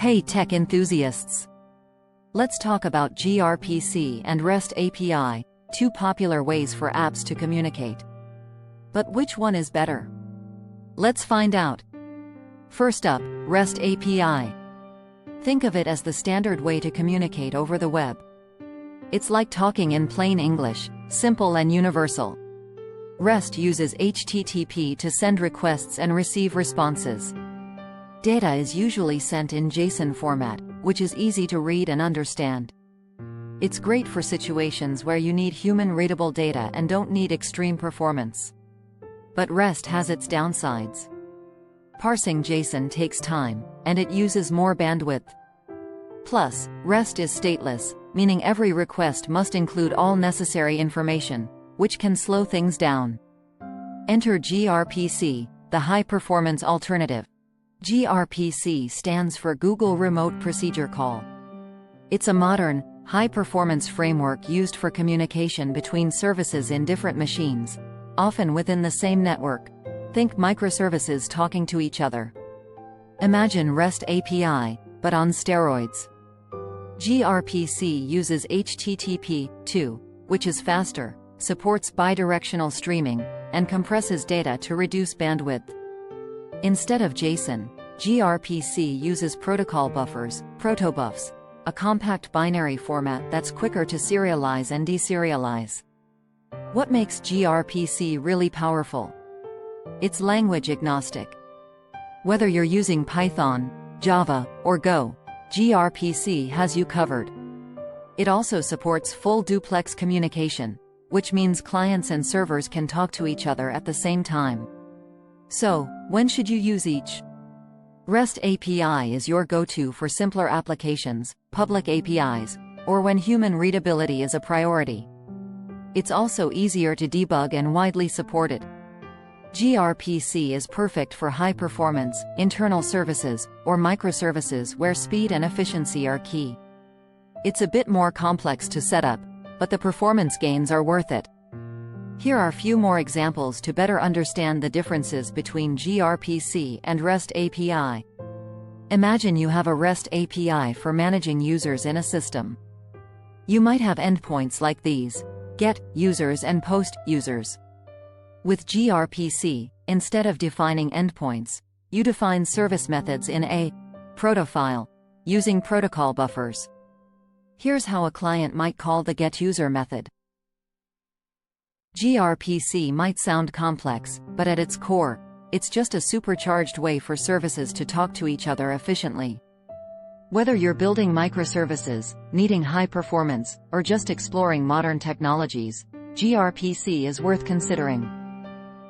Hey tech enthusiasts! Let's talk about gRPC and REST API, two popular ways for apps to communicate. But which one is better? Let's find out. First up, REST API. Think of it as the standard way to communicate over the web. It's like talking in plain English, simple and universal. REST uses HTTP to send requests and receive responses. Data is usually sent in JSON format, which is easy to read and understand. It's great for situations where you need human-readable data and don't need extreme performance. But REST has its downsides. Parsing JSON takes time, and it uses more bandwidth. Plus, REST is stateless, meaning every request must include all necessary information, which can slow things down. Enter gRPC, the high-performance alternative. gRPC stands for Google Remote Procedure Call. It's a modern, high-performance framework used for communication between services in different machines, often within the same network. Think microservices talking to each other. Imagine REST API, but on steroids. gRPC uses HTTP, too, which is faster, supports bidirectional streaming, and compresses data to reduce bandwidth. Instead of JSON, gRPC uses protocol buffers, protobufs, a compact binary format that's quicker to serialize and deserialize. What makes gRPC really powerful? It's language agnostic. Whether you're using Python, Java, or Go, gRPC has you covered. It also supports full duplex communication, which means clients and servers can talk to each other at the same time. So, when should you use each? REST API is your go-to for simpler applications, public APIs, or when human readability is a priority. It's also easier to debug and widely supported. gRPC is perfect for high-performance, internal services, or microservices where speed and efficiency are key. It's a bit more complex to set up, but the performance gains are worth it. Here are a few more examples to better understand the differences between gRPC and REST API. Imagine you have a REST API for managing users in a system. You might have endpoints like these: get users and post users. With gRPC, instead of defining endpoints, you define service methods in a protofile, using protocol buffers. Here's how a client might call the getUser method. gRPC might sound complex, but at its core, it's just a supercharged way for services to talk to each other efficiently. Whether you're building microservices, needing high performance, or just exploring modern technologies, gRPC is worth considering.